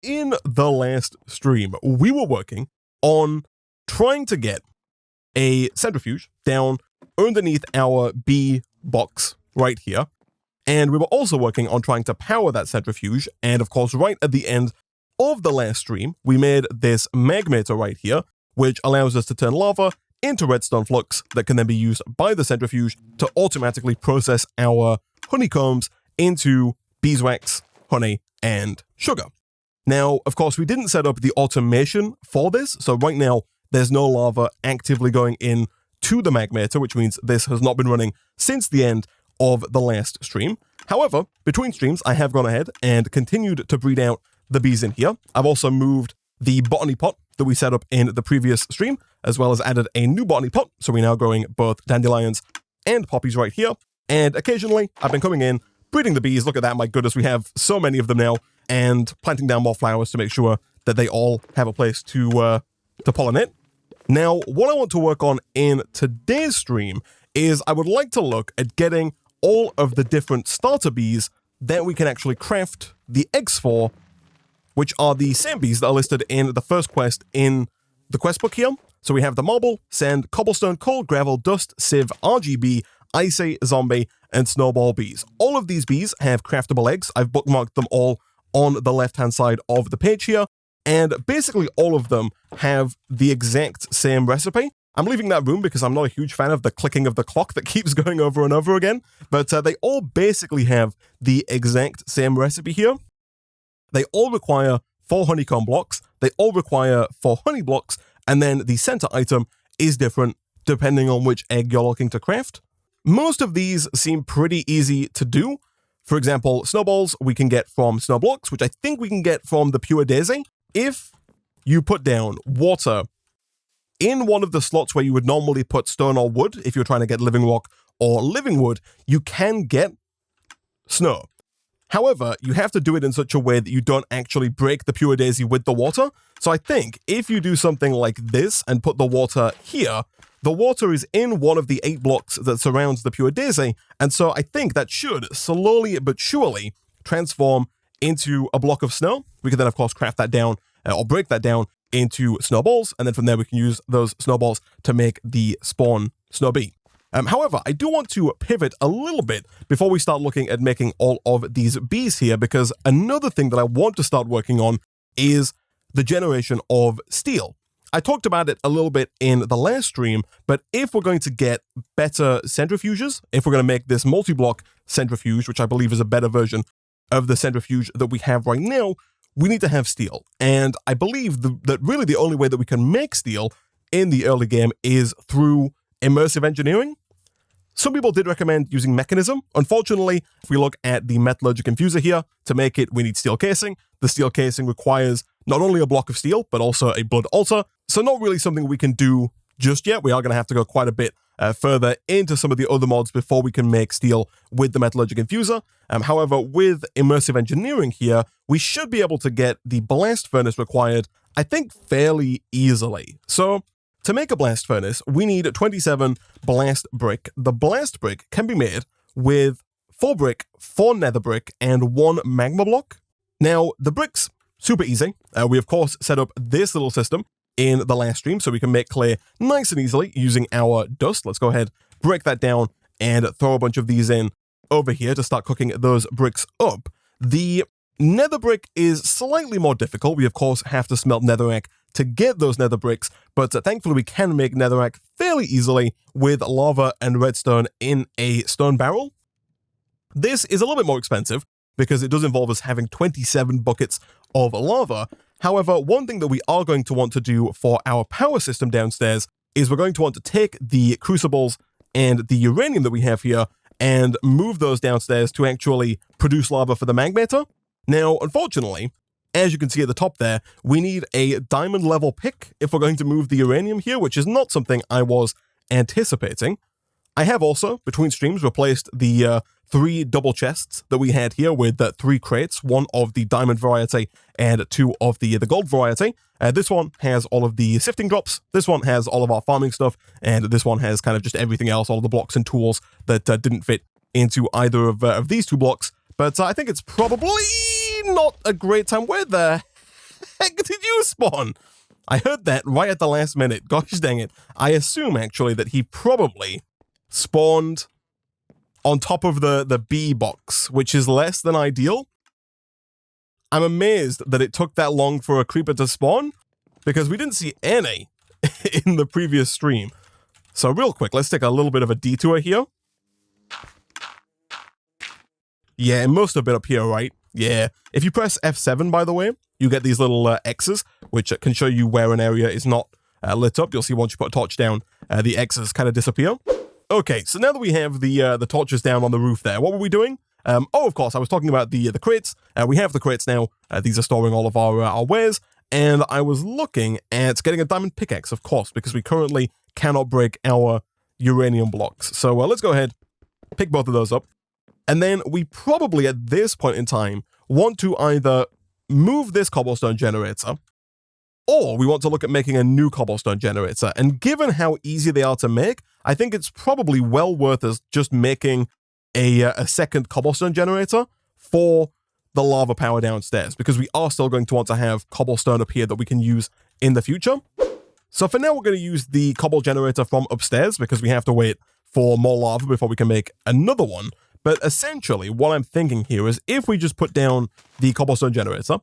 in the last stream, we were working on trying to get a centrifuge down underneath our B box right here. And we were also working on trying to power that centrifuge. And of course, right at the end of the last stream, we made this magmator right here, which allows us to turn lava into redstone flux that can then be used by the centrifuge to automatically process our honeycombs into beeswax, honey, and sugar. Now, of course, we didn't set up the automation for this, so right now there's no lava actively going in to the magmator, which means this has not been running since the end of the last stream. However, between streams, I have gone ahead and continued to breed out the bees in here. I've also moved the botany pot that we set up in the previous stream, as well as added a new botany pot, so we're now growing both dandelions and poppies right here. And occasionally, I've been coming in, breeding the bees. Look at that, my goodness, we have so many of them now, and planting down more flowers to make sure that they all have a place to pollinate. Now, what I want to work on in today's stream is I would like to look at getting all of the different starter bees that we can actually craft the eggs for, which are the same bees that are listed in the first quest in the quest book here. So we have the marble, sand, cobblestone, coal, gravel, dust, sieve, RGB, icy, zombie, and snowball bees. All of these bees have craftable eggs. I've bookmarked them all on the left-hand side of the page here. And basically all of them have the exact same recipe. I'm leaving that room because I'm not a huge fan of the clicking of the clock that keeps going over and over again. But they all basically have the exact same recipe here. They all require 4 honeycomb blocks. They all require 4 honey blocks. And then the center item is different depending on which egg you're looking to craft. Most of these seem pretty easy to do. For example, snowballs we can get from snow blocks, which I think we can get from the pure daisy. If you put down water in one of the slots where you would normally put stone or wood, if you're trying to get living rock or living wood, you can get snow. However, you have to do it in such a way that you don't actually break the pure daisy with the water. So I think if you do something like this and put the water here, the water is in one of the 8 blocks that surrounds the pure daisy. And so I think that should slowly but surely transform into a block of snow. We can then, of course, craft that down or break that down into snowballs. And then from there, we can use those snowballs to make the spawn snow bee. However, I do want to pivot a little bit before we start looking at making all of these bees here, because another thing that I want to start working on is the generation of steel. I talked about it a little bit in the last stream, but if we're going to get better centrifuges, if we're going to make this multi-block centrifuge, which I believe is a better version of the centrifuge that we have right now, we need to have steel. And I believe that really the only way that we can make steel in the early game is through immersive engineering. Some people did recommend using Mekanism. Unfortunately, if we look at the Metallurgic Infuser here, to make it, we need steel casing. The steel casing requires not only a block of steel, but also a blood altar. So not really something we can do just yet. We are going to have to go quite a bit further into some of the other mods before we can make steel with the Metallurgic Infuser. However, with immersive engineering here, we should be able to get the blast furnace required, I think, fairly easily. So to make a blast furnace, we need 27 blast brick. The blast brick can be made with 4 brick, 4 nether brick, and 1 magma block. Now, the bricks, super easy. We, of course, set up this little system in the last stream so we can make clay nice and easily using our dust. Let's go ahead, break that down, and throw a bunch of these in over here to start cooking those bricks up. The nether brick is slightly more difficult. We, of course, have to smelt netherrack to get those nether bricks, but thankfully we can make netherrack fairly easily with lava and redstone in a stone barrel. This is a little bit more expensive because it does involve us having 27 buckets of lava. However, one thing that we are going to want to do for our power system downstairs is we're going to want to take the crucibles and the uranium that we have here and move those downstairs to actually produce lava for the magmator. Now, unfortunately, as you can see at the top there, we need a diamond level pick if we're going to move the uranium here, which is not something I was anticipating. I have also, between streams, replaced the 3 double chests that we had here with 3 crates, 1 of the diamond variety and 2 of the gold variety. This one has all of the sifting drops, this one has all of our farming stuff, and this one has kind of just everything else, all of the blocks and tools that didn't fit into either of these 2 blocks. But I think it's probably not a great time. Where the heck did you spawn? I heard that right at the last minute. Gosh dang it. I assume, actually, that he probably spawned on top of the B box, which is less than ideal. I'm amazed that it took that long for a creeper to spawn, because we didn't see any in the previous stream. So real quick, let's take a little bit of a detour here. Yeah, it must have been up here, right? Yeah. If you press F7, by the way, you get these little X's, which can show you where an area is not lit up. You'll see once you put a torch down, the X's kind of disappear. Okay, so now that we have the torches down on the roof there, what were we doing? Oh, of course, I was talking about the crates. We have the crates now. These are storing all of our wares. And I was looking at getting a diamond pickaxe, of course, because we currently cannot break our uranium blocks. So let's go ahead, pick both of those up. And then we probably, at this point in time, want to either move this cobblestone generator, or we want to look at making a new cobblestone generator. And given how easy they are to make, I think it's probably well worth us just making a second cobblestone generator for the lava power downstairs, because we are still going to want to have cobblestone up here that we can use in the future. So for now, we're going to use the cobble generator from upstairs, because we have to wait for more lava before we can make another one. But essentially, what I'm thinking here is if we just put down the cobblestone generator,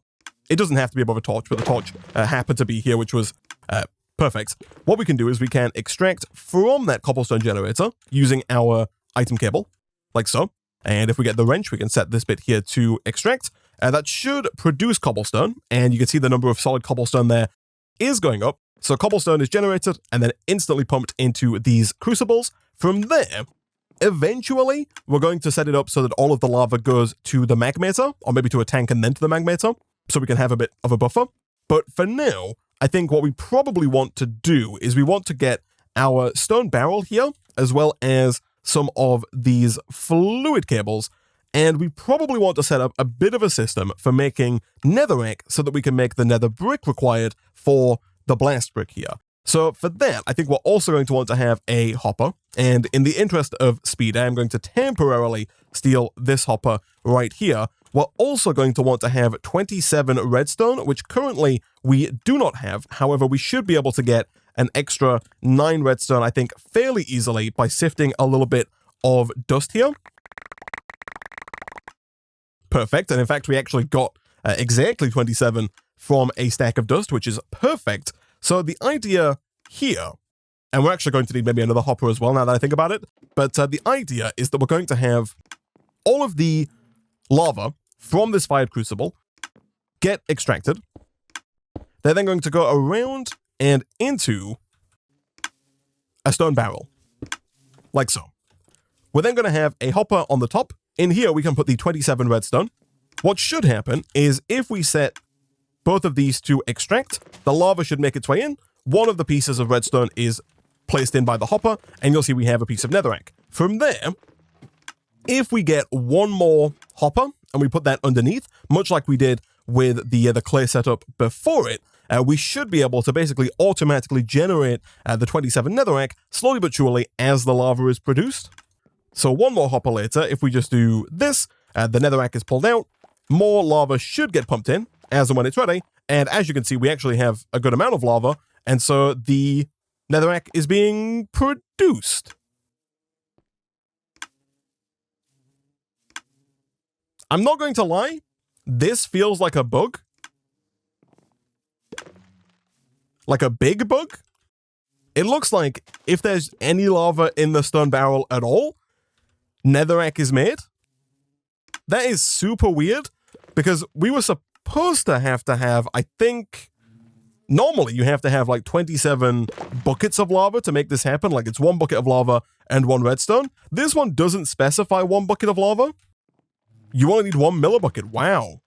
it doesn't have to be above a torch, but the torch happened to be here, which was perfect. What we can do is we can extract from that cobblestone generator using our item cable, like so. And if we get the wrench, we can set this bit here to extract. That should produce cobblestone, and you can see the number of solid cobblestone there is going up. So cobblestone is generated and then instantly pumped into these crucibles. From there, eventually, we're going to set it up so that all of the lava goes to the magmator, or maybe to a tank and then to the magmator, so we can have a bit of a buffer. But for now, I think what we probably want to do is we want to get our stone barrel here, as well as some of these fluid cables, and we probably want to set up a bit of a system for making netherrack so that we can make the nether brick required for the blast brick here. So for that, I think we're also going to want to have a hopper, and in the interest of speed, I am going to temporarily steal this hopper right here. We're also going to want to have 27 redstone, which currently we do not have. However, we should be able to get an extra 9 redstone, I think, fairly easily by sifting a little bit of dust here. Perfect. And in fact, we actually got exactly 27 from a stack of dust, which is perfect. So the idea here, and we're actually going to need maybe another hopper as well now that I think about it, but the idea is that we're going to have all of the lava from this fired crucible get extracted. They're then going to go around and into a stone barrel, like so. We're then going to have a hopper on the top. In here, we can put the 27 redstone. What should happen is if we set both of these to extract, the lava should make its way in. One of the pieces of redstone is placed in by the hopper, and you'll see we have a piece of netherrack. From there, if we get one more hopper and we put that underneath, much like we did with the clay setup before it, we should be able to basically automatically generate the 27 netherrack slowly but surely as the lava is produced. So one more hopper later, if we just do this, the netherrack is pulled out, more lava should get pumped in as and when it's ready, and as you can see, we actually have a good amount of lava, and so the netherrack is being produced. I'm not going to lie, this feels like a bug. Like a big bug. It looks like if there's any lava in the stone barrel at all, netherrack is made. That is super weird, because we were supposed to have, I think, normally you have to have like 27 buckets of lava to make this happen. Like it's 1 bucket of lava and 1 redstone. This one doesn't specify 1 bucket of lava. You only need 1 millibucket. Wow.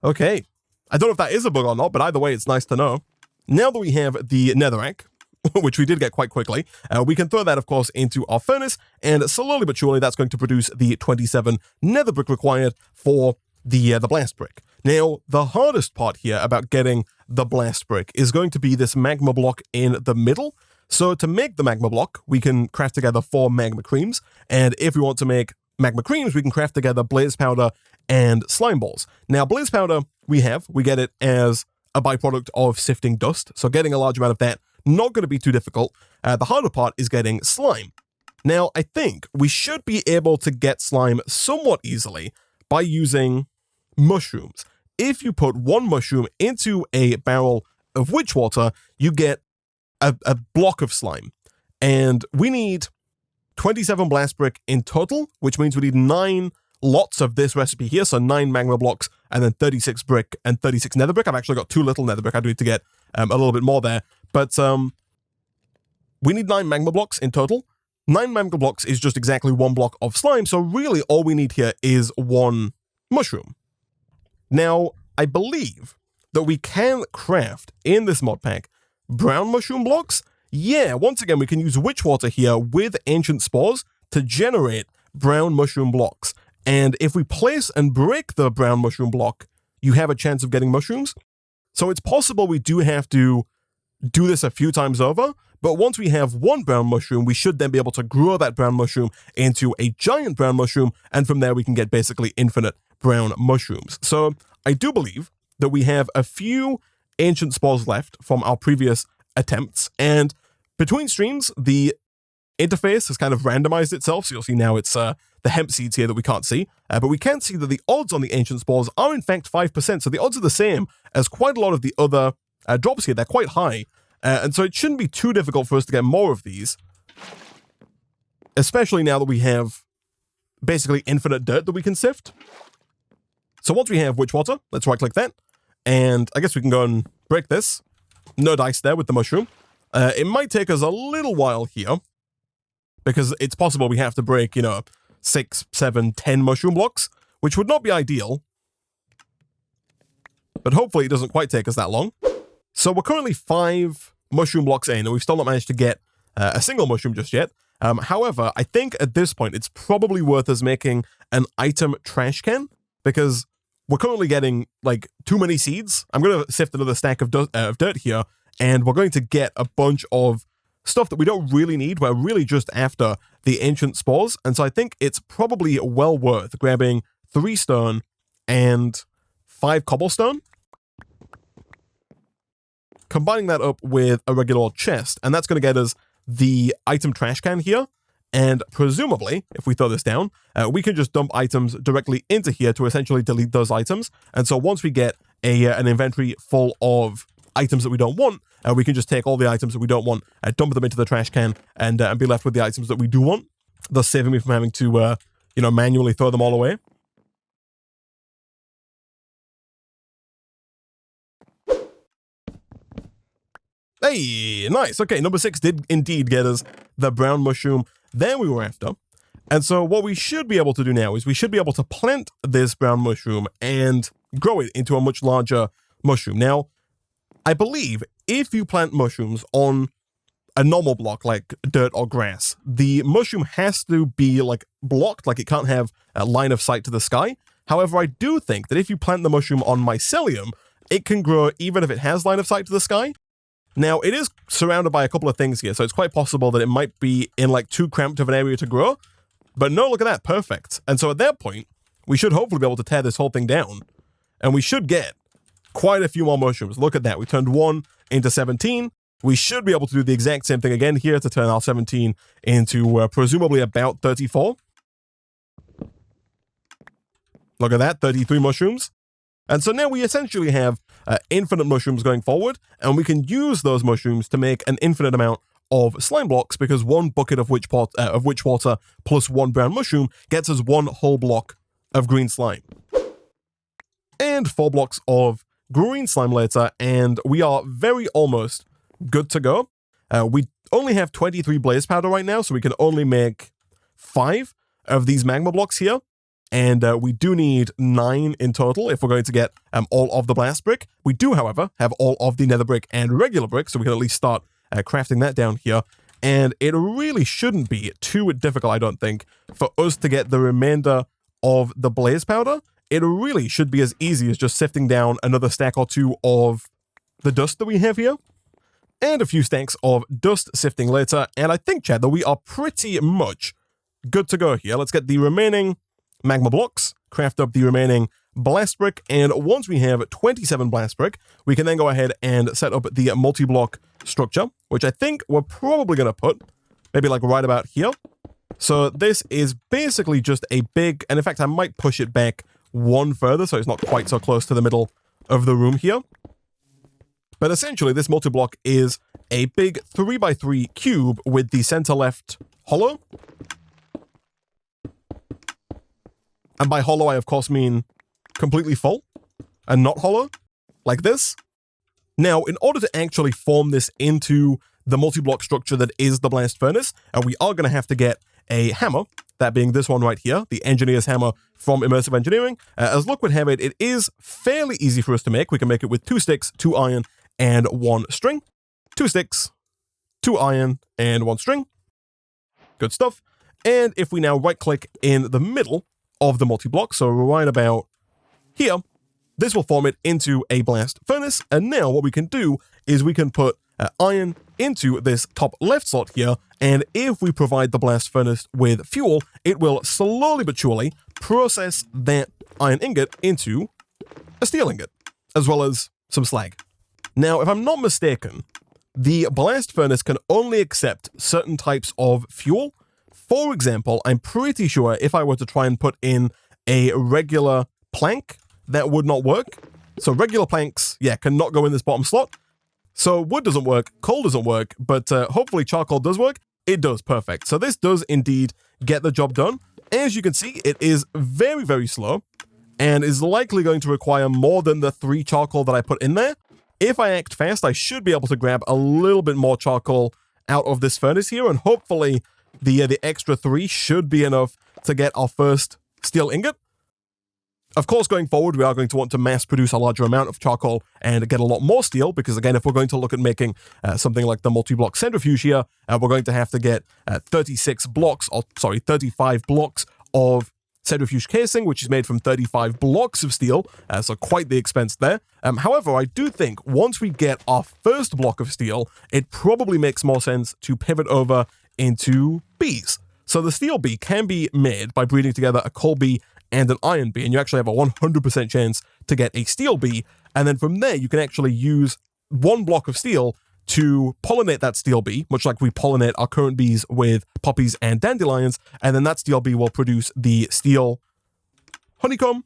Okay. I don't know if that is a bug or not, but either way, it's nice to know. Now that we have the netherrack, which we did get quite quickly, we can throw that, of course, into our furnace, and slowly but surely that's going to produce the 27 nether brick required for the blast brick. Now, the hardest part here about getting the blast brick is going to be this magma block in the middle. So to make the magma block, we can craft together 4 magma creams, and if we want to make magma creams, we can craft together blaze powder and slime balls. Now, blaze powder, we get it as a byproduct of sifting dust, so getting a large amount of that, not going to be too difficult. The harder part is getting slime. Now, I think we should be able to get slime somewhat easily by using mushrooms. If you put one mushroom into a barrel of witch water, you get a block of slime. And we need 27 blast brick in total, which means we need 9 lots of this recipe here, so 9 magma blocks, and then 36 brick and 36 nether brick. I've actually got 2 little nether brick. I do need to get a little bit more there. But we need 9 magma blocks in total. 9 magma blocks is just exactly 1 block of slime, so really all we need here is 1 mushroom. Now, I believe that we can craft in this mod pack brown mushroom blocks. Yeah, once again, we can use witch water here with ancient spores to generate brown mushroom blocks. And if we place and break the brown mushroom block, you have a chance of getting mushrooms. So it's possible we do have to do this a few times over, but once we have 1 brown mushroom, we should then be able to grow that brown mushroom into a giant brown mushroom, and from there we can get basically infinite brown mushrooms. So I do believe that we have a few ancient spores left from our previous attempts, and between streams, the interface has kind of randomized itself, so you'll see now it's the hemp seeds here that we can't see, but we can see that the odds on the ancient spores are in fact 5%, so the odds are the same as quite a lot of the other drops here. They're quite high, and so it shouldn't be too difficult for us to get more of these, especially now that we have basically infinite dirt that we can sift. So once we have witch water, let's right-click that, and I guess we can go and break this. No dice there with the mushroom. It might take us a little while here, because it's possible we have to break, 6, 7, 10 mushroom blocks, which would not be ideal. But hopefully it doesn't quite take us that long. So we're currently 5 mushroom blocks in, and we've still not managed to get a single mushroom just yet. However, I think at this point it's probably worth us making an item trash can, because we're currently getting, too many seeds. I'm going to sift another stack of dirt here, and we're going to get a bunch of stuff that we don't really need. We're really just after the ancient spores, and so I think it's probably well worth grabbing 3 stone and 5 cobblestone, combining that up with a regular old chest, and that's going to get us the item trash can here. And presumably, if we throw this down, we can just dump items directly into here to essentially delete those items. And so once we get an inventory full of items that we don't want, we can just take all the items that we don't want, dump them into the trash can, and be left with the items that we do want, thus saving me from having to, manually throw them all away. Hey, nice. Okay, number 6 did indeed get us the brown mushroom that we were after. And so what we should be able to do now is we should be able to plant this brown mushroom and grow it into a much larger mushroom. Now, I believe if you plant mushrooms on a normal block like dirt or grass, the mushroom has to be blocked, it can't have a line of sight to the sky. However, I do think that if you plant the mushroom on mycelium, it can grow even if it has line of sight to the sky. Now, it is surrounded by a couple of things here, so it's quite possible that it might be in too cramped of an area to grow. But no, look at that, perfect. And so at that point, we should hopefully be able to tear this whole thing down, and we should get quite a few more mushrooms. Look at that, we turned 1 into 17. We should be able to do the exact same thing again here to turn our 17 into presumably about 34. Look at that, 33 mushrooms. And so now we essentially have infinite mushrooms going forward, and we can use those mushrooms to make an infinite amount of slime blocks, because 1 bucket of witch water plus 1 brown mushroom gets us 1 whole block of green slime. And 4 blocks of green slime later, and we are very almost good to go. We only have 23 blaze powder right now, so we can only make 5 of these magma blocks here. And we do need 9 in total if we're going to get all of the blast brick. We do, however, have all of the nether brick and regular brick, so we can at least start crafting that down here. And it really shouldn't be too difficult, I don't think, for us to get the remainder of the blaze powder. It really should be as easy as just sifting down another stack or 2 of the dust that we have here, and a few stacks of dust sifting later. And I think, Chad, that we are pretty much good to go here. Let's get the remaining magma blocks, craft up the remaining blast brick, and once we have 27 blast brick, we can then go ahead and set up the multi-block structure, which I think we're probably going to put maybe like right about here. So this is basically just a big, and in fact I might push it back one further so it's not quite so close to the middle of the room here. But essentially this multi-block is a big 3x3 cube with the center left hollow. And by hollow, I of course mean completely full and not hollow, like this. Now, in order to actually form this into the multi-block structure that is the blast furnace, we are going to have to get a hammer, that being this one right here, the engineer's hammer from Immersive Engineering. As luck would have it, it is fairly easy for us to make. We can make it with 2 sticks, 2 iron, and 1 string. 2 sticks, 2 iron, and 1 string. Good stuff. And if we now right-click in the middle of the multi-block, so right about here, this will form it into a blast furnace. And now what we can do is we can put iron into this top left slot here, and if we provide the blast furnace with fuel, it will slowly but surely process that iron ingot into a steel ingot, as well as some slag. Now, if I'm not mistaken, the blast furnace can only accept certain types of fuel. For example, I'm pretty sure if I were to try and put in a regular plank, that would not work. So regular planks, yeah, cannot go in this bottom slot. So wood doesn't work, coal doesn't work, but hopefully charcoal does work. It does, perfect. So this does indeed get the job done. As you can see, it is very, very slow and is likely going to require more than the 3 charcoal that I put in there. If I act fast, I should be able to grab a little bit more charcoal out of this furnace here, and hopefully the extra 3 should be enough to get our first steel ingot. Of course, going forward, we are going to want to mass produce a larger amount of charcoal and get a lot more steel, because again, if we're going to look at making something like the multi-block centrifuge here, we're going to have to get 35 blocks of centrifuge casing, which is made from 35 blocks of steel, so quite the expense there. However, I do think once we get our first block of steel, it probably makes more sense to pivot over into bees. So the steel bee can be made by breeding together a coal bee and an iron bee, and you actually have a 100% chance to get a steel bee, and then from there you can actually use 1 block of steel to pollinate that steel bee, much like we pollinate our current bees with poppies and dandelions, and then that steel bee will produce the steel honeycomb,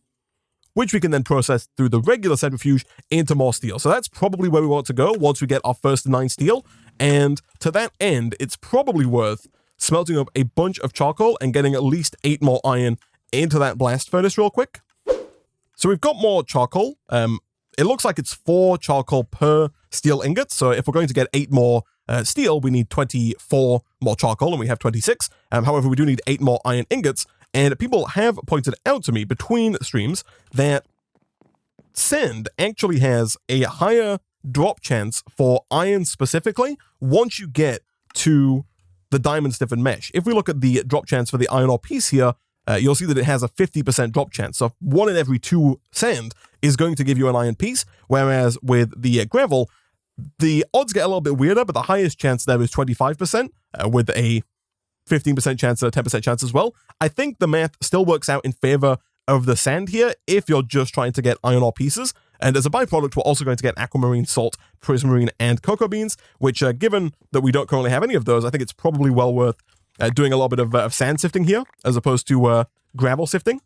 which we can then process through the regular centrifuge into more steel. So that's probably where we want to go once we get our first 9 steel, and to that end, it's probably worth smelting up a bunch of charcoal and getting at least 8 more iron into that blast furnace real quick. So we've got more charcoal. It looks like it's 4 charcoal per steel ingot. So if we're going to get 8 more steel, we need 24 more charcoal, and we have 26. However, we do need 8 more iron ingots. And people have pointed out to me between streams that sand actually has a higher drop chance for iron specifically once you get to the diamond stiffened mesh. If we look at the drop chance for the iron ore piece here, you'll see that it has a 50% drop chance. So 1 in every 2 sand is going to give you an iron piece, whereas with the gravel, the odds get a little bit weirder, but the highest chance there is 25%, with a 15% chance and a 10% chance as well. I think the math still works out in favor of the sand here if you're just trying to get iron ore pieces. And as a byproduct, we're also going to get aquamarine, salt, prismarine, and cocoa beans, which, given that we don't currently have any of those, I think it's probably well worth doing a little bit of sand sifting here, as opposed to gravel sifting.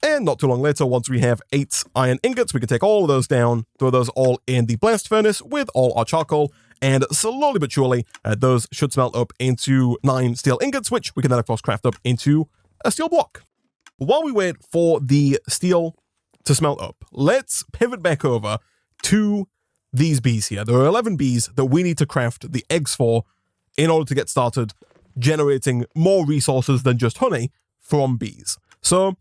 And not too long later, once we have 8 iron ingots, we can take all of those down, throw those all in the blast furnace with all our charcoal, and slowly but surely, those should smelt up into 9 steel ingots, which we can then, of course, craft up into a steel block. While we wait for the steel to smelt up, let's pivot back over to these bees here. There are 11 bees that we need to craft the eggs for in order to get started generating more resources than just honey from bees. So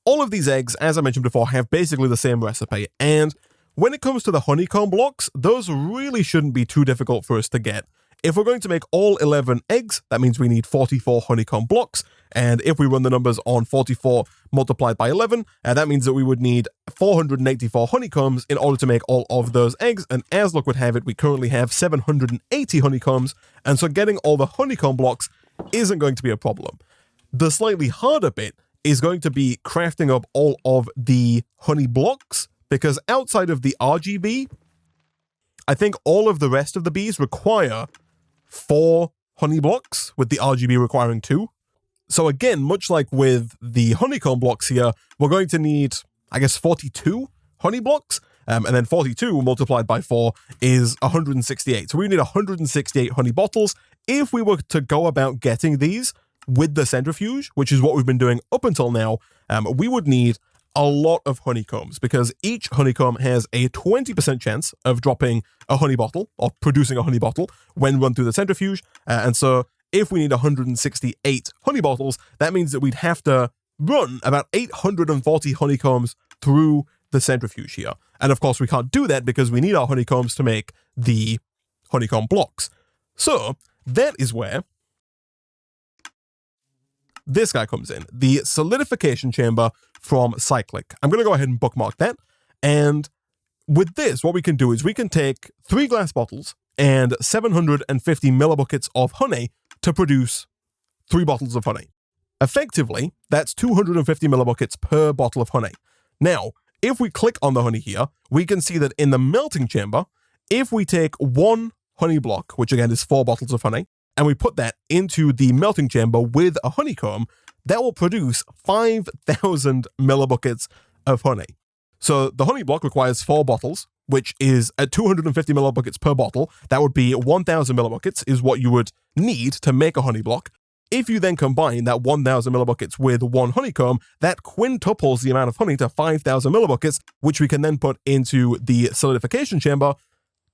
all of these eggs, as I mentioned before, have basically the same recipe, and when it comes to the honeycomb blocks, those really shouldn't be too difficult for us to get. If we're going to make all 11 eggs, that means we need 44 honeycomb blocks, and if we run the numbers on 44 multiplied by 11, that means that we would need 484 honeycombs in order to make all of those eggs, and as luck would have it, we currently have 780 honeycombs, and so getting all the honeycomb blocks isn't going to be a problem. The slightly harder bit is going to be crafting up all of the honey blocks, because outside of the RGB, I think all of the rest of the bees require 4 honey blocks, with the RGB requiring 2. So again, much like with the honeycomb blocks here, we're going to need, I guess, 42 honey blocks, and then 42 multiplied by 4 is 168. So we need 168 honey bottles. If we were to go about getting these with the centrifuge, which is what we've been doing up until now, we would need a lot of honeycombs, because each honeycomb has a 20% chance of dropping a honey bottle, or producing a honey bottle, when run through the centrifuge. And so if we need 168 honey bottles, that means that we'd have to run about 840 honeycombs through the centrifuge here. And of course, we can't do that because we need our honeycombs to make the honeycomb blocks. So that is where this guy comes in, the Solidification Chamber from Cyclic. I'm going to go ahead and bookmark that. And with this, what we can do is we can take 3 glass bottles and 750 millibuckets of honey to produce 3 bottles of honey. Effectively, that's 250 millibuckets per bottle of honey. Now, if we click on the honey here, we can see that in the melting chamber, if we take 1 honey block, which again is 4 bottles of honey, and we put that into the melting chamber with a honeycomb, that will produce 5,000 millibuckets of honey. So the honey block requires 4 bottles, which is at 250 millibuckets per bottle. That would be 1,000 millibuckets is what you would need to make a honey block. If you then combine that 1,000 millibuckets with 1 honeycomb, that quintuples the amount of honey to 5,000 millibuckets, which we can then put into the solidification chamber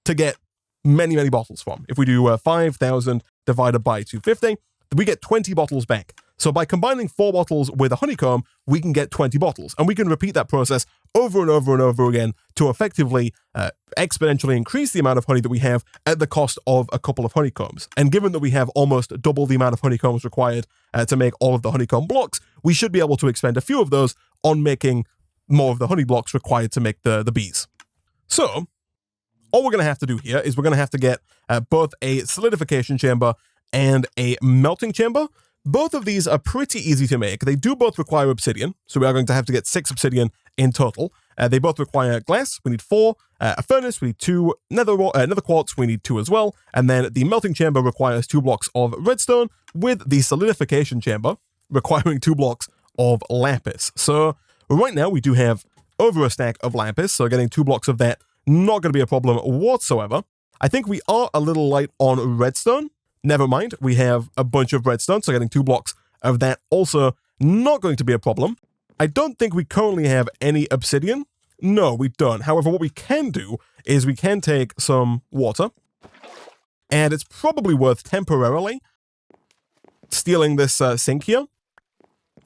to get many, many bottles from. If we do 5,000 divided by 250, we get 20 bottles back. So by combining 4 bottles with a honeycomb, we can get 20 bottles. And we can repeat that process over and over and over again to effectively exponentially increase the amount of honey that we have at the cost of a couple of honeycombs. And given that we have almost double the amount of honeycombs required to make all of the honeycomb blocks, we should be able to expend a few of those on making more of the honey blocks required to make the bees. So all we're going to have to do here is we're going to have to get both a solidification chamber and a melting chamber. Both of these are pretty easy to make. They do both require obsidian, so we are going to have to get 6 obsidian in total. They both require glass, we need 4, a furnace, we need 2, nether quartz, we need 2 as well, and then the melting chamber requires 2 blocks of redstone, with the solidification chamber requiring 2 blocks of lapis. So right now we do have over a stack of lapis, so getting 2 blocks of that, not going to be a problem whatsoever. I think we are a little light on redstone. Never mind, we have a bunch of redstone, so getting 2 blocks of that also not going to be a problem. I don't think we currently have any obsidian. No, we don't. However, what we can do is we can take some water, and it's probably worth temporarily stealing this sink here.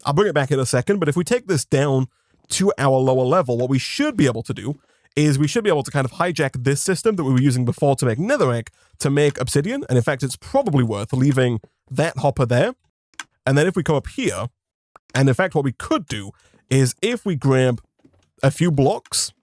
I'll bring it back in a second, but if we take this down to our lower level, what we should be able to do is we should be able to kind of hijack this system that we were using before to make netherrack to make obsidian. And in fact, it's probably worth leaving that hopper there. And then if we come up here, and in fact, what we could do is if we grab a few blocks,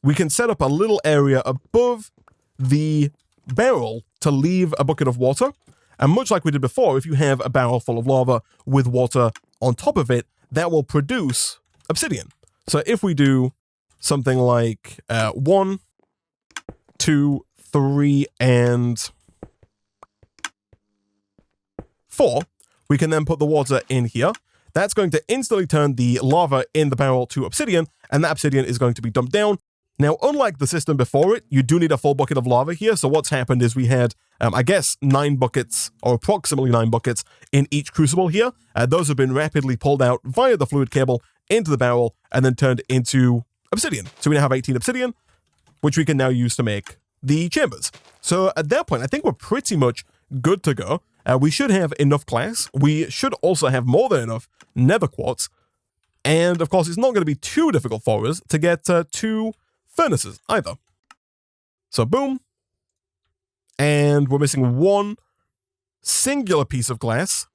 we can set up a little area above the barrel to leave a bucket of water. And much like we did before, if you have a barrel full of lava with water on top of it, that will produce obsidian. So if we do something like 1, 2, 3, and 4, we can then put the water in here. That's going to instantly turn the lava in the barrel to obsidian, and that obsidian is going to be dumped down. Now, unlike the system before it, you do need a full bucket of lava here. So what's happened is we had, I guess, 9 buckets, or approximately 9 buckets in each crucible here. Those have been rapidly pulled out via the fluid cable into the barrel and then turned into obsidian. So we now have 18 obsidian, which we can now use to make the chambers. So at that point, I think we're pretty much good to go. We should have enough glass. We should also have more than enough nether quartz. And of course, it's not going to be too difficult for us to get 2 furnaces either. So boom. And we're missing 1 singular piece of glass.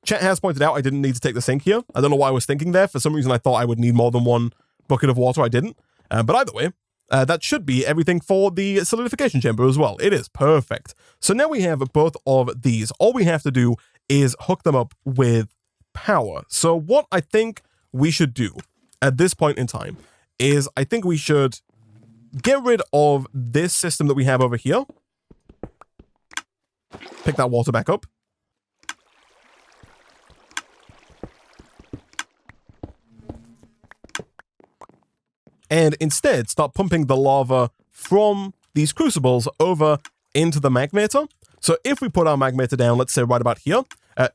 Chat has pointed out I didn't need to take the sink here. I don't know why I was thinking there. For some reason, I thought I would need more than 1 bucket of water. I didn't. But either way, that should be everything for the solidification chamber as well. It is perfect. So now we have both of these. All we have to do is hook them up with power. So what I think we should do at this point in time is I think we should get rid of this system that we have over here. Pick that water back up. And instead start pumping the lava from these crucibles over into the magmator. So if we put our magmator down, let's say right about here,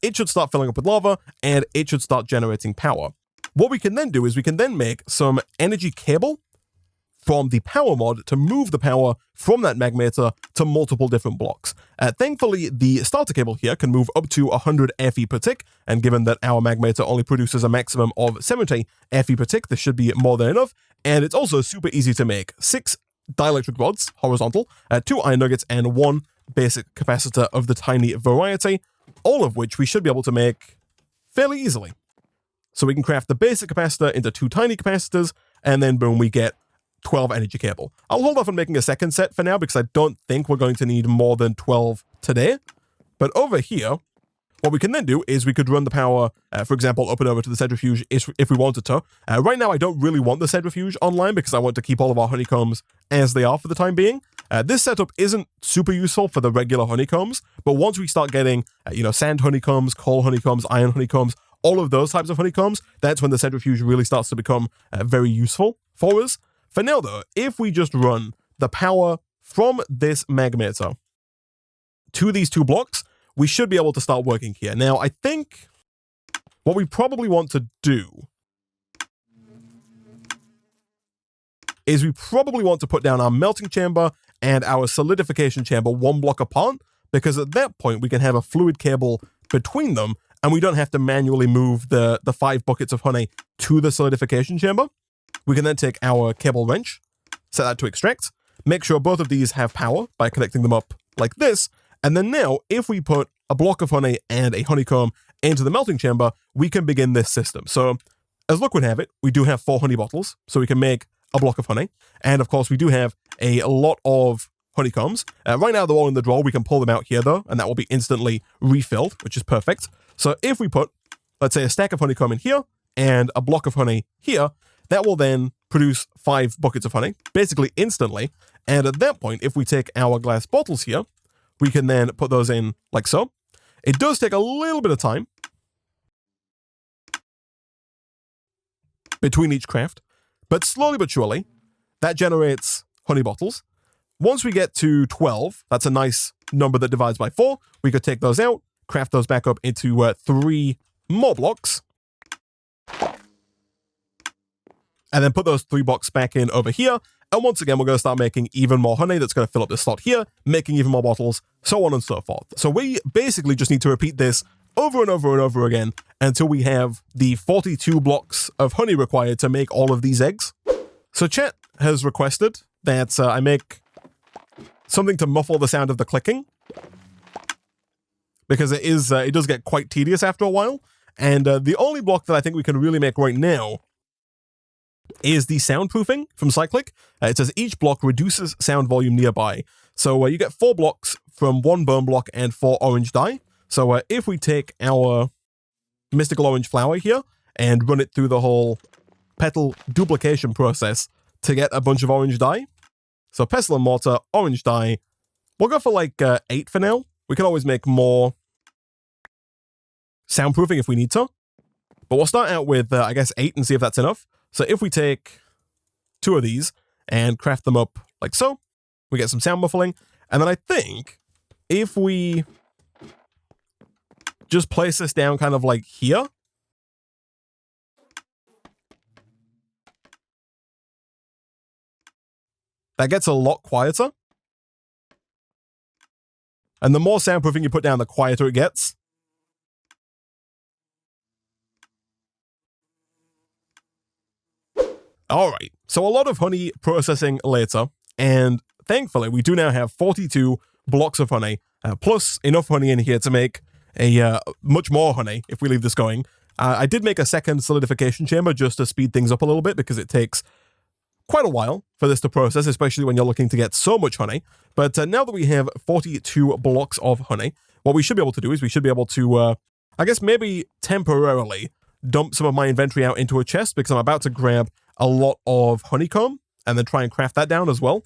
it should start filling up with lava and it should start generating power. What we can then do is we can then make some energy cable from the power mod to move the power from that magmator to multiple different blocks. Thankfully, the starter cable here can move up to 100 Fe per tick, and given that our magmator only produces a maximum of 70 Fe per tick, this should be more than enough, and it's also super easy to make. 6 dielectric rods, horizontal, 2 iron nuggets, and 1 basic capacitor of the tiny variety, all of which we should be able to make fairly easily. So we can craft the basic capacitor into 2 tiny capacitors, and then boom, we get 12 energy cable. I'll hold off on making a second set for now because I don't think we're going to need more than 12 today. But over here, what we can then do is we could run the power, for example, up and over to the centrifuge if we wanted to. Right now, I don't really want the centrifuge online because I want to keep all of our honeycombs as they are for the time being. This setup isn't super useful for the regular honeycombs, but once we start getting, sand honeycombs, coal honeycombs, iron honeycombs, all of those types of honeycombs, that's when the centrifuge really starts to become very useful for us. For now, though, if we just run the power from this magmator to these 2 blocks, we should be able to start working here. Now, I think what we probably want to do is we probably want to put down our melting chamber and our solidification chamber 1 block apart, because at that point we can have a fluid cable between them and we don't have to manually move the 5 buckets of honey to the solidification chamber. We can then take our cable wrench, set that to extract, make sure both of these have power by connecting them up like this, and then now, if we put a block of honey and a honeycomb into the melting chamber, we can begin this system. So, as luck would have it, we do have 4 honey bottles, so we can make a block of honey, and of course we do have a lot of honeycombs. Right now they're all in the drawer, we can pull them out here though, and that will be instantly refilled, which is perfect. So if we put, let's say, a stack of honeycomb in here, and a block of honey here, that will then produce 5 buckets of honey, basically instantly. And at that point, if we take our glass bottles here, we can then put those in like so. It does take a little bit of time between each craft, but slowly but surely, that generates honey bottles. Once we get to 12, that's a nice number that divides by 4. We could take those out, craft those back up into 3 more blocks, and then put those 3 blocks back in over here. And once again, we're going to start making even more honey that's going to fill up this slot here, making even more bottles, so on and so forth. So we basically just need to repeat this over and over and over again until we have the 42 blocks of honey required to make all of these eggs. So chat has requested that I make something to muffle the sound of the clicking, because it does get quite tedious after a while. And the only block that I think we can really make right now is the soundproofing from Cyclic. It says each block reduces sound volume nearby. So you get 4 blocks from 1 bone block and 4 orange dye. So if we take our mystical orange flower here and run it through the whole petal duplication process to get a bunch of orange dye. So pestle and mortar, orange dye. We'll go for like 8 for now. We can always make more soundproofing if we need to. But we'll start out with, I guess, 8 and see if that's enough. So if we take 2 of these and craft them up like so, we get some sound muffling. And then I think if we just place this down kind of like here, that gets a lot quieter. And the more soundproofing you put down, the quieter it gets. All right, so a lot of honey processing later, and thankfully we do now have 42 blocks of honey, plus enough honey in here to make a much more honey if we leave this going. I did make a second solidification chamber just to speed things up a little bit because it takes quite a while for this to process, especially when you're looking to get so much honey. But now that we have 42 blocks of honey, what we should be able to do is we should be able to I guess maybe temporarily dump some of my inventory out into a chest because I'm about to grab a lot of honeycomb and then try and craft that down as well.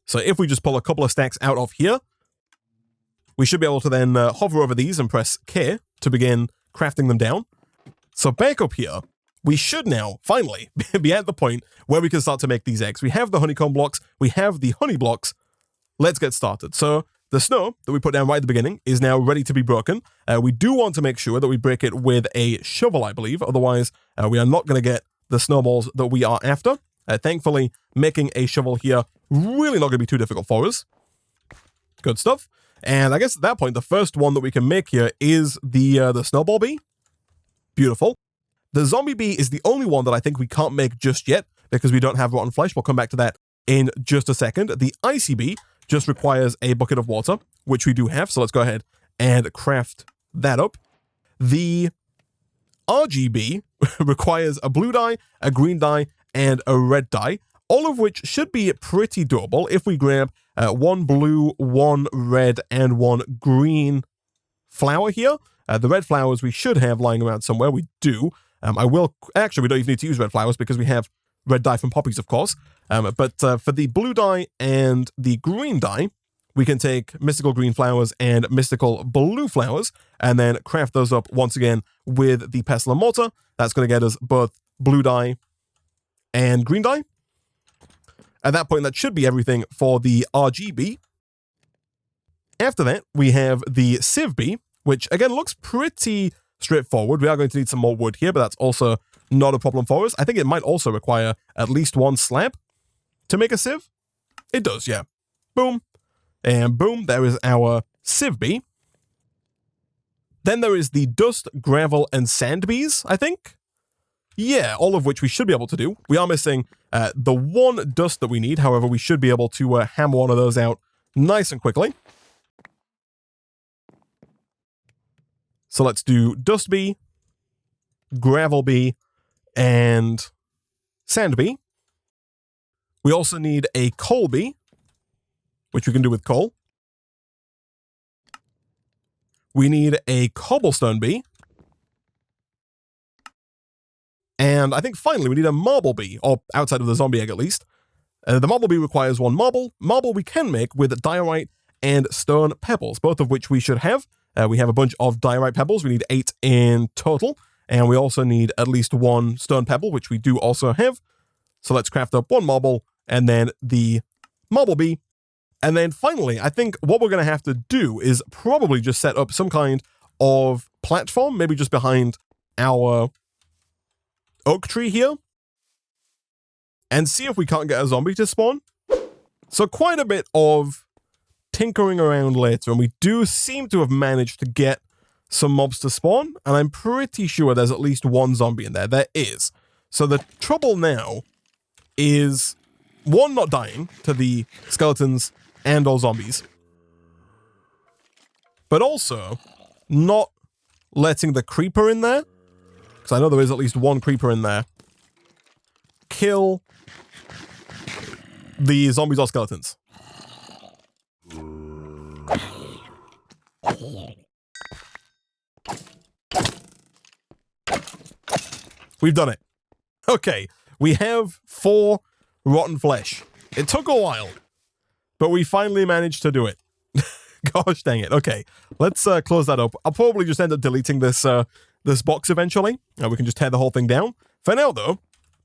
So if we just pull a couple of stacks out of here, we should be able to then hover over these and press K to begin crafting them down. So back up here, we should now, finally, be at the point where we can start to make these eggs. We have the honeycomb blocks, we have the honey blocks. Let's get started. So the snow that we put down right at the beginning is now ready to be broken. We do want to make sure that we break it with a shovel, I believe. Otherwise, we are not going to get the snowballs that we are after. Thankfully, making a shovel here really not going to be too difficult for us. Good stuff. And I guess at that point, the first one that we can make here is the snowball bee. Beautiful. The zombie bee is the only one that I think we can't make just yet because we don't have rotten flesh. We'll come back to that in just a second. The icy bee just requires a bucket of water, which we do have. So let's go ahead and craft that up. The RGB requires a blue dye, a green dye, and a red dye, all of which should be pretty doable if we grab one blue, one red, and one green flower here. The red flowers we should have lying around somewhere. We do. Actually, we don't even need to use red flowers because we have red dye from poppies, of course. But for the blue dye and the green dye, we can take mystical green flowers and mystical blue flowers and then craft those up once again with the pestle and mortar. That's going to get us both blue dye and green dye. At that point, that should be everything for the RGB. After that, we have the Civ bee, which again looks pretty straightforward. We are going to need some more wood here, but that's also not a problem for us. I think it might also require at least one slab to make a sieve. It does, yeah. Boom. And boom, there is our Civ bee. Then there is the dust, gravel, and sand bees, I think. Yeah, all of which we should be able to do. We are missing the one dust that we need. However, we should be able to hammer one of those out nice and quickly. So let's do dust bee, gravel bee, and sand bee. We also need a coal bee, which we can do with coal. We need a cobblestone bee. And I think finally we need a marble bee, or outside of the zombie egg at least. The marble bee requires one marble. Marble we can make with diorite and stone pebbles, both of which we should have. We have a bunch of diorite pebbles. We need 8 in total. And we also need at least one stone pebble, which we do also have. So let's craft up one marble and then the marble bee. And then finally, I think what we're going to have to do is probably just set up some kind of platform, maybe just behind our oak tree here, and see if we can't get a zombie to spawn. So quite a bit of tinkering around later, and we do seem to have managed to get some mobs to spawn, and I'm pretty sure there's at least one zombie in there. There is. So the trouble now is, one, not dying to the skeletons and all zombies, but also not letting the creeper in there, because I know there is at least one creeper in there, kill the zombies or skeletons. We've done it. Okay, we have 4 rotten flesh. It took a while, but we finally managed to do it. Gosh dang it. Okay, let's close that up. I'll probably just end up deleting this this box eventually. We can just tear the whole thing down. For now, though,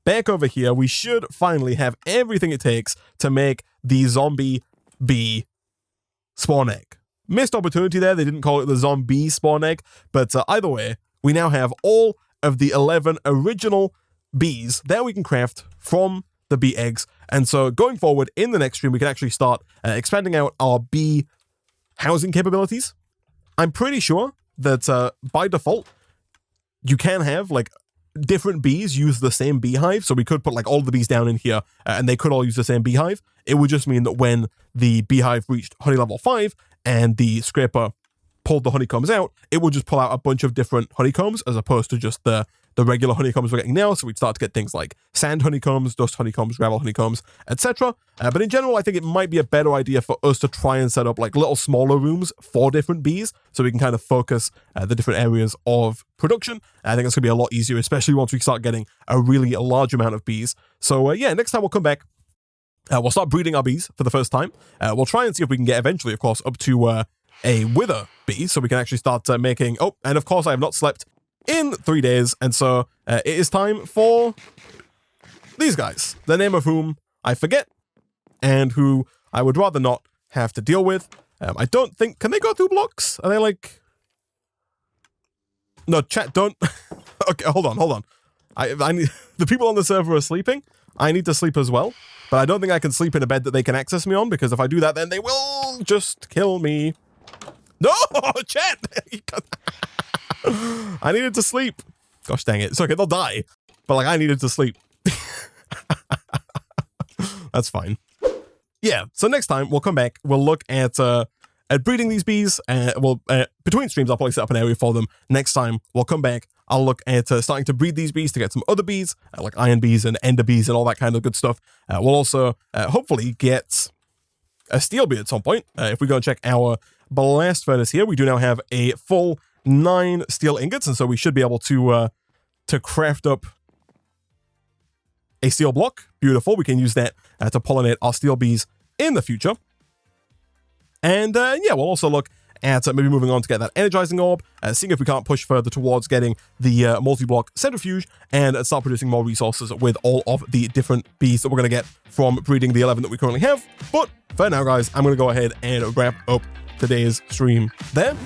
back over here, we should finally have everything it takes to make the zombie bee spawn egg. Missed opportunity there. They didn't call it the zombie spawn egg, but either way, we now have all of the 11 original bees that we can craft from the bee eggs. And so going forward in the next stream, we can actually start expanding out our bee housing capabilities. I'm pretty sure that by default, you can have like different bees use the same beehive. So we could put like all the bees down in here and they could all use the same beehive. It would just mean that when the beehive reached honey level 5 and the scraper pulled the honeycombs out, it would just pull out a bunch of different honeycombs as opposed to just the regular honeycombs we're getting now. So we'd start to get things like sand honeycombs, dust honeycombs, gravel honeycombs, etc. But in general, I think it might be a better idea for us to try and set up like little smaller rooms for different bees so we can kind of focus the different areas of production. I think it's going to be a lot easier, especially once we start getting a really large amount of bees. So yeah, next time we'll come back. We'll start breeding our bees for the first time. We'll try and see if we can get eventually, of course, up to a wither bee so we can actually start making... Oh, and of course I have not slept in 3 days, and so it is time for these guys, the name of whom I forget and who I would rather not have to deal with. I don't think... Can they go through blocks? Are they like... No, chat, don't... Okay, hold on. I need... The people on the server are sleeping. I need to sleep as well, but I don't think I can sleep in a bed that they can access me on, because if I do that, then they will just kill me. No, chat! I needed to sleep. Gosh dang it. It's okay, they'll die. But like, I needed to sleep. That's fine. Yeah, so next time we'll come back, we'll look at breeding these bees. Between streams, I'll probably set up an area for them. Next time we'll come back, I'll look at starting to breed these bees to get some other bees, like iron bees and ender bees and all that kind of good stuff. We'll also hopefully get a steel bee at some point. If we go and check our blast furnace here, we do now have a full 9 steel ingots, and so we should be able to craft up a steel block. Beautiful. We can use that to pollinate our steel bees in the future. And yeah, we'll also look at maybe moving on to get that energizing orb, seeing if we can't push further towards getting the multi-block centrifuge and start producing more resources with all of the different bees that we're going to get from breeding the 11 that we currently have. But for now, guys, I'm going to go ahead and wrap up today's stream there.